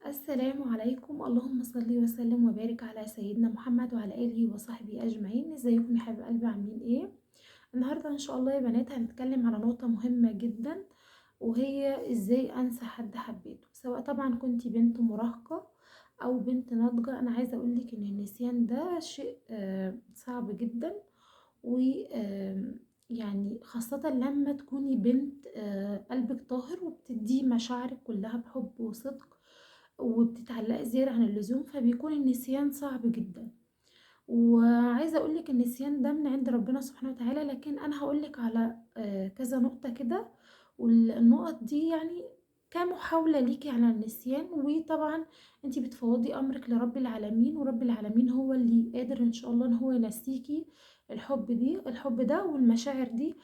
السلام عليكم، اللهم صل وسلم وبارك على سيدنا محمد وعلى آله وصحبه أجمعين. ازيكم يا حبايب قلبي، عاملين ايه؟ النهاردة ان شاء الله يا بنات هنتكلم على نقطة مهمة جدا، وهي ازاي انسى حد حبيته، سواء طبعا كنتي بنت مراهقة او بنت ناضجة. انا عايزة اقولك ان النسيان ده شيء صعب جدا، و يعني خاصة لما تكوني بنت قلبك طاهر وبتدي مشاعرك كلها بحب وصدق، وبتتعلقي زيادة عن اللزوم، فبيكون النسيان صعب جدا. وعايزة اقولك النسيان ده من عند ربنا سبحانه وتعالى، لكن انا هقولك على كذا نقطة كده، والنقط دي يعني كمحاولة ليكي على النسيان. وطبعا انتي بتفوضي امرك لرب العالمين، ورب العالمين هو اللي قادر ان شاء الله ان هو ينسيكي الحب ده والمشاعر دي.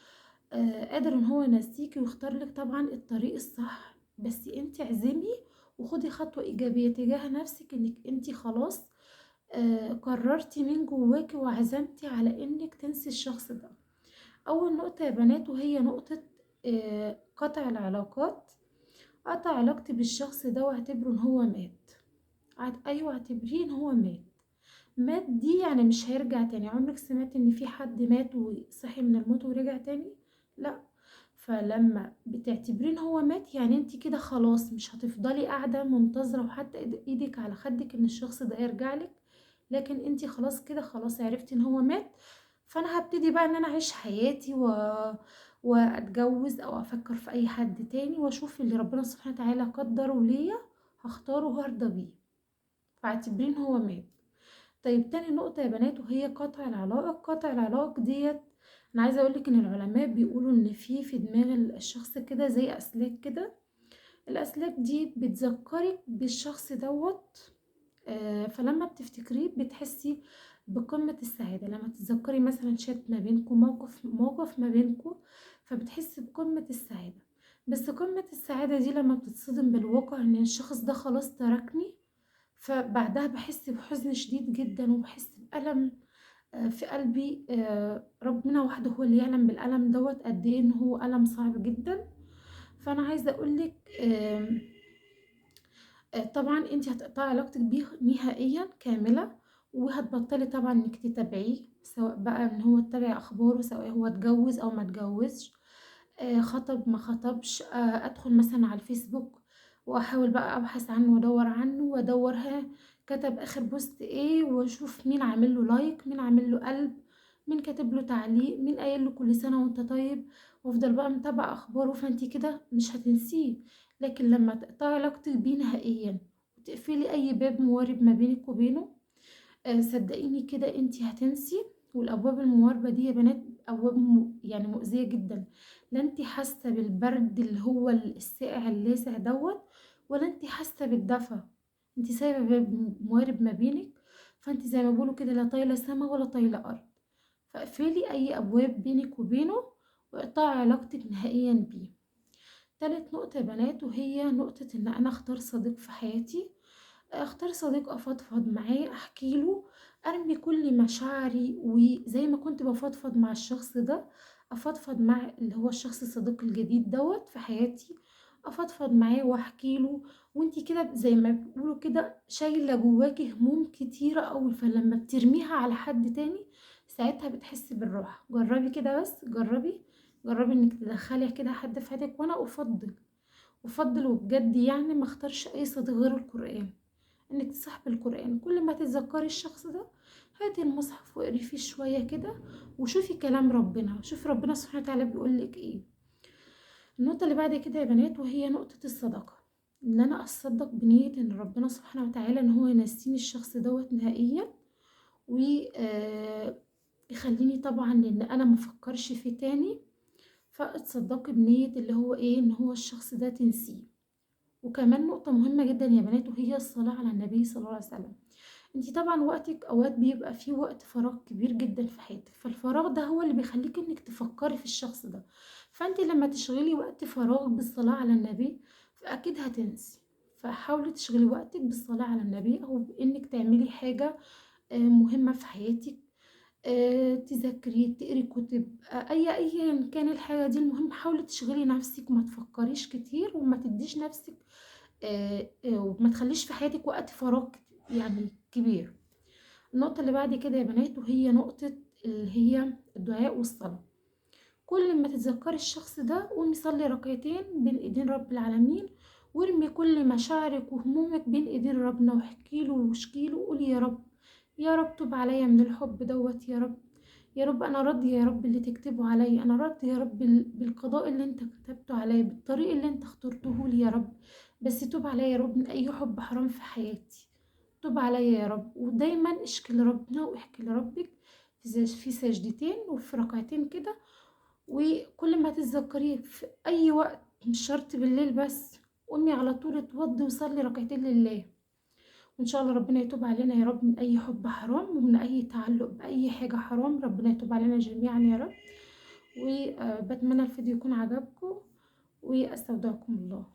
قادر ان هو ينسيكي ويختار لك طبعا الطريق الصح، بس انتي اعزمي وخدي خطوة ايجابية تجاه نفسك، انك انتي خلاص قررتي من جواكي وعزمتي على انك تنسي الشخص ده. اول نقطة يا بنات وهي نقطة قطع العلاقات. قطع علاقتي بالشخص ده واعتبره ان هو مات. ايوه، اعتبريه ان هو مات. مات دي يعني مش هيرجع تاني. عمرك سمعت ان في حد مات وصحي من الموت ورجع تاني؟ لا. فلما بتعتبريه ان هو مات يعني انت كده خلاص مش هتفضلي قاعدة منتظرة وحتى ايدك على خدك ان الشخص ده يرجع لك، لكن انت خلاص كده خلاص عرفتي ان هو مات. فانا هبتدي بقى ان انا اعيش حياتي واتجوز او افكر في اي حد تاني واشوف اللي ربنا سبحانه وتعالى قدره ليا، هختاره وهرضى بيه. فاعتبرين هو مات. طيب تاني نقطة يا بنات وهي قطع العلاقة. قطع العلاقة ديت انا عايزة اقولك ان العلماء بيقولوا ان في دماغ الشخص كده زي اسلاك كده. الاسلاك دي بتذكرك بالشخص دوت. فلما بتفتكريه بتحسي بقمة السعادة. لما تتذكري مثلا شات ما بينكم، موقف ما بينكم، فبتحسي بقمة السعادة. بس قمة السعادة دي لما بتتصدم بالواقع ان الشخص ده خلاص تركني، فبعدها بحس بحزن شديد جدا وبحس بألم في قلبي. ربنا وحده هو اللي يعلم بالألم دوت قد ايه ان هو ألم صعب جدا. فانا عايزة اقولك طبعا انت هتقطعي علاقتك بيه نهائيا كاملة، وهتبطلي طبعا انك تتابعيه، سواء بقى ان هو تتابع اخباره، سواء هو اتجوز او ما اتجوزش، خطب ما خطبش. ادخل مثلا على الفيسبوك واحاول بقى ابحث عنه وادور عنه وادور كتب اخر بوست ايه، واشوف مين عامل له لايك، مين عامل له قلب، مين كاتب له تعليق، مين قايل له كل سنة وانت طيب، وافضل بقى متابعة اخباره. فانت كده مش هتنسيه. لكن لما تقطعي علاقتك بيه نهائيا وتقفلي اي باب موارب ما بينك وبينه، صدقيني كده انتي هتنسي. والابواب المواربة دي يا بنات ابواب يعني مؤذية جدا. لا انتي حاسة بالبرد اللي هو الساقع اللاذع دوت، ولا انتي حاسة بالدفى. انتي سايبة باب موارب ما بينك، فانتي زي ما بيقولوا كده لا طايلة سما ولا طايلة ارض. فاقفلي اي ابواب بينك وبينه واقطعي علاقتك نهائيا بيه. تالت نقطة يا بنات وهي نقطة ان انا اختار صديق في حياتي. اختار صديق افضفض معاه، احكي له، ارمي كل مشاعري، وزي ما كنت بفضفض مع الشخص ده افضفض مع اللي هو الشخص الصديق الجديد دوت في حياتي. افضفض معاه واحكي له. وانتي كده زي ما بيقولوا كده شايله جواكي هموم كتيره قوي، فلما بترميها على حد تاني ساعتها بتحسي بالراحه. جربي كده، بس جربي انك تدخلي كده حد في حياتك. وانا افضل وبجد يعني ما اختارش اي صديق غير القرآن. انك تصاحبي القرآن كل ما تتذكري الشخص ده، هاتي المصحف واقري فيه شوية كده وشوفي كلام ربنا، شوفي ربنا سبحانه وتعالى بيقولك ايه. النقطة اللي بعد كده يا بنات وهي نقطة الصداقة. ان انا اتصدق بنية ان ربنا سبحانه وتعالى ان هو ينسيني الشخص دوت نهائيا، و يخليني طبعا ان انا مفكرش فيه تاني. فاتصدقي بنية اللي هو ايه، ان هو الشخص ده تنسيه. وكمان نقطة مهمة جدا يا بنات وهي الصلاة على النبي صلى الله عليه وسلم. انتي طبعا وقتك اوقات بيبقى فيه وقت فراغ كبير جدا في حياتك، فالفراغ ده هو اللي بيخليك انك تفكري في الشخص ده. فانتي لما تشغلي وقت فراغ بالصلاة على النبي فاكيد هتنسي. فحاولي تشغلي وقتك بالصلاة على النبي او بانك تعملي حاجة مهمة في حياتك. تذاكري، تقري كتب، ايا كان الحاجة دي. المهم حاولي تشغلي نفسك وما تفكريش كتير وما تديش نفسك وما تخليش في حياتك وقت فراغ يعني كبير. النقطة اللي بعد كده يا بنات وهي نقطة اللي هي الدعاء والصلاة. كل ما تتذكري الشخص ده قومي صلي ركعتين بين ايدين رب العالمين، وارمي كل مشاعرك وهمومك بين ايدين ربنا، واحكيله واشكيله وقولي يا رب، يا رب توب عليا من الحب دوت يا رب. يا رب انا راضية يا رب اللي تكتبه عليا، انا راضية يا رب بالقضاء اللي انت كتبته عليا، بالطريق اللي انت اخترته لي يا رب. بس توب عليا يا رب من اي حب حرام في حياتي، توب عليا يا رب. ودايما اشكي لربنا واحكي لربك في سجدتين وفي ركعتين كده. وكل ما تتذكريه في اي وقت مش شرط بالليل بس، قومي على طول اتوضي وصلي ركعتين لله. وان شاء الله ربنا يتوب علينا يا رب من اي حب حرام ومن اي تعلق باي حاجة حرام، ربنا يتوب علينا جميعا يا رب. وبتمنى الفيديو يكون عجبكم، واستودعكم الله.